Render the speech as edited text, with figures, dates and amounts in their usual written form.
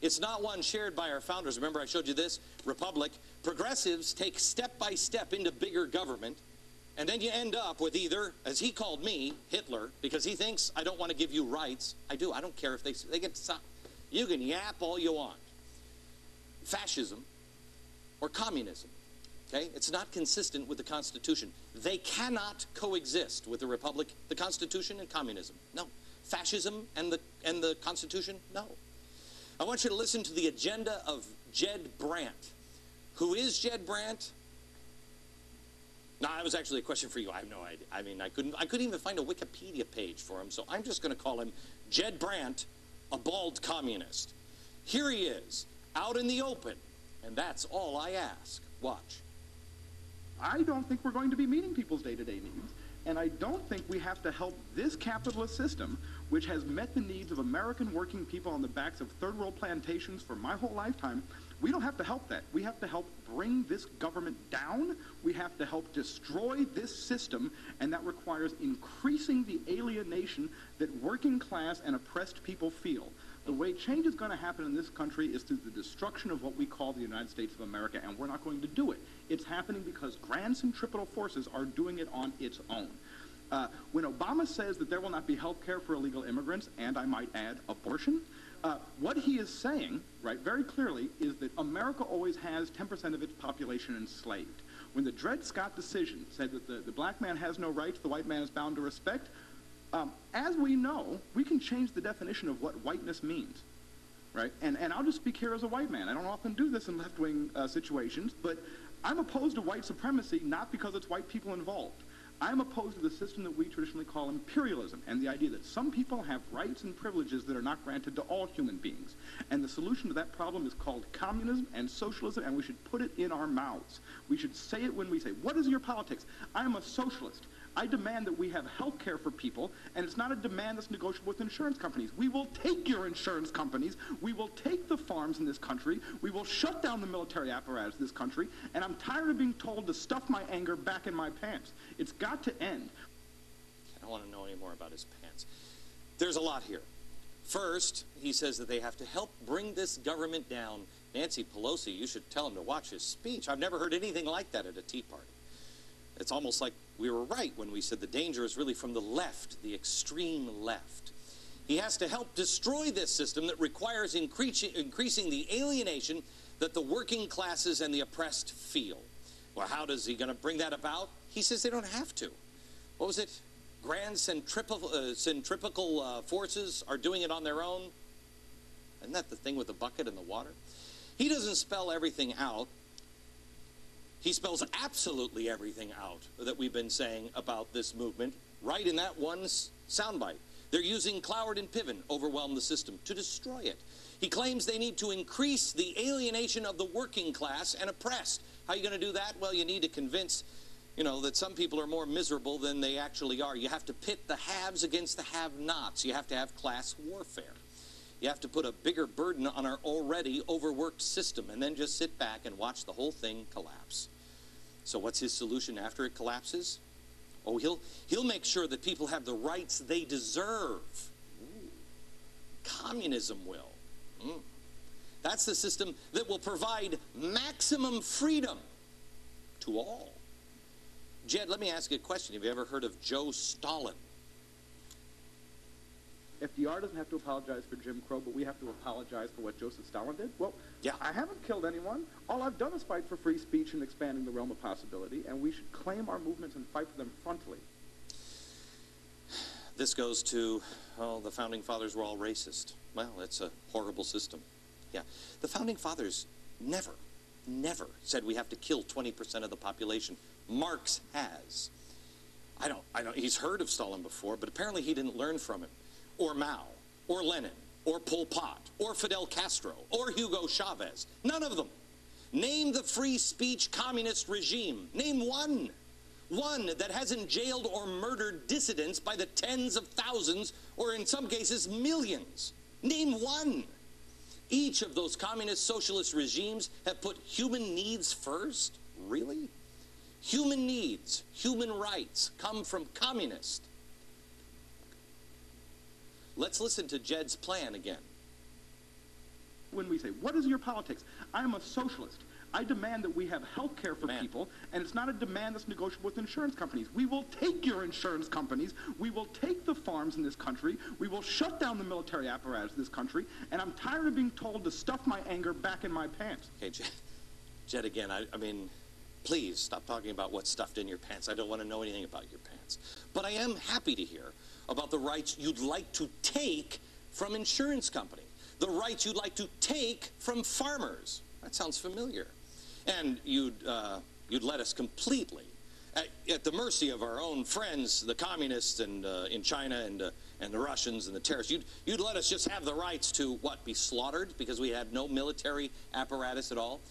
It's not one shared by our founders. Remember I showed you this? Republic. Progressives take step by step into bigger government, and then you end up with either, as he called me, Hitler, because he thinks I don't want to give you rights. I do. I don't care if they get to, you can yap all you want. Fascism or communism. Okay? It's not consistent with the Constitution. They cannot coexist with the Republic, the Constitution, and communism. No. Fascism and the Constitution? No. I want you to listen to the agenda of Jed Brandt. Who is Jed Brandt? No, that was actually a question for you. I have no idea. I mean, I couldn't even find a Wikipedia page for him, so I'm just going to call him Jed Brandt, a bald communist. Here he is, out in the open, and that's all I ask. Watch. I don't think we're going to be meeting people's day-to-day needs, and I don't think we have to help this capitalist system, which has met the needs of American working people on the backs of third-world plantations for my whole lifetime. We don't have to help that. We have to help bring this government down. We have to help destroy this system, and that requires increasing the alienation that working class and oppressed people feel. The way change is going to happen in this country is through the destruction of what we call the United States of America, and we're not going to do it. It's happening because grand centripetal forces are doing it on its own. When Obama says that there will not be health care for illegal immigrants, and I might add, abortion, what he is saying, right, very clearly, is that America always has 10% of its population enslaved. When the Dred Scott decision said that the black man has no rights, the white man is bound to respect, as we know, we can change the definition of what whiteness means, right? And I'll just speak here as a white man. I don't often do this in left-wing situations, but I'm opposed to white supremacy not because it's white people involved. I'm opposed to the system that we traditionally call imperialism and the idea that some people have rights and privileges that are not granted to all human beings. And the solution to that problem is called communism and socialism, and we should put it in our mouths. We should say it when we say, what is your politics? I am a socialist. I demand that we have health care for people, and it's not a demand that's negotiable with insurance companies. We will take your insurance companies. We will take the farms in this country. We will shut down the military apparatus of this country, and I'm tired of being told to stuff my anger back in my pants. It's got to end. I don't want to know any more about his pants. There's a lot here. First, he says that they have to help bring this government down. Nancy Pelosi, you should tell him to watch his speech. I've never heard anything like that at a Tea Party. It's almost like we were right when we said the danger is really from the left, the extreme left. He has to help destroy this system that requires increasing the alienation that the working classes and the oppressed feel. Well, how is he going to bring that about? He says they don't have to. What was it? Grand centripetal forces are doing it on their own? Isn't that the thing with the bucket and the water? He doesn't spell everything out. He spells absolutely everything out that we've been saying about this movement right in that one soundbite. They're using Cloward and Piven, overwhelm the system, to destroy it. He claims they need to increase the alienation of the working class and oppressed. How are you going to do that? Well, you need to convince, that some people are more miserable than they actually are. You have to pit the haves against the have-nots. You have to have class warfare. You have to put a bigger burden on our already overworked system and then just sit back and watch the whole thing collapse. So what's his solution after it collapses? Oh, he'll make sure that people have the rights they deserve. Ooh. Communism will. That's the system that will provide maximum freedom to all. Jed, let me ask you a question. Have you ever heard of Joe Stalin? FDR doesn't have to apologize for Jim Crow, but we have to apologize for what Joseph Stalin did? Well, yeah. I haven't killed anyone. All I've done is fight for free speech and expanding the realm of possibility, and we should claim our movements and fight for them frontally. This goes to, the Founding Fathers were all racist. Well, it's a horrible system. Yeah. The Founding Fathers never said we have to kill 20% of the population. Marx has. I don't, he's heard of Stalin before, but apparently he didn't learn from him. Or Mao, or Lenin, or Pol Pot, or Fidel Castro, or Hugo Chavez. None of them. Name the free speech communist regime. Name one. One that hasn't jailed or murdered dissidents by the tens of thousands, or in some cases, millions. Name one. Each of those communist socialist regimes have put human needs first? Really? Human needs, human rights come from communists. Let's listen to Jed's plan again. when we say, what is your politics? I am a socialist. I demand that we have health care for people, and it's not a demand that's negotiable with insurance companies. We will take your insurance companies. We will take the farms in this country. We will shut down the military apparatus in this country, and I'm tired of being told to stuff my anger back in my pants. Okay, Jed, again, I mean, please stop talking about what's stuffed in your pants. I don't want to know anything about your pants. But I am happy to hear about the rights you'd like to take from insurance companies, the rights you'd like to take from farmers. That sounds familiar. And you'd let us completely at the mercy of our own friends, the communists and in China and the Russians and the terrorists. You'd let us just have the rights to, what, be slaughtered because we had no military apparatus at all?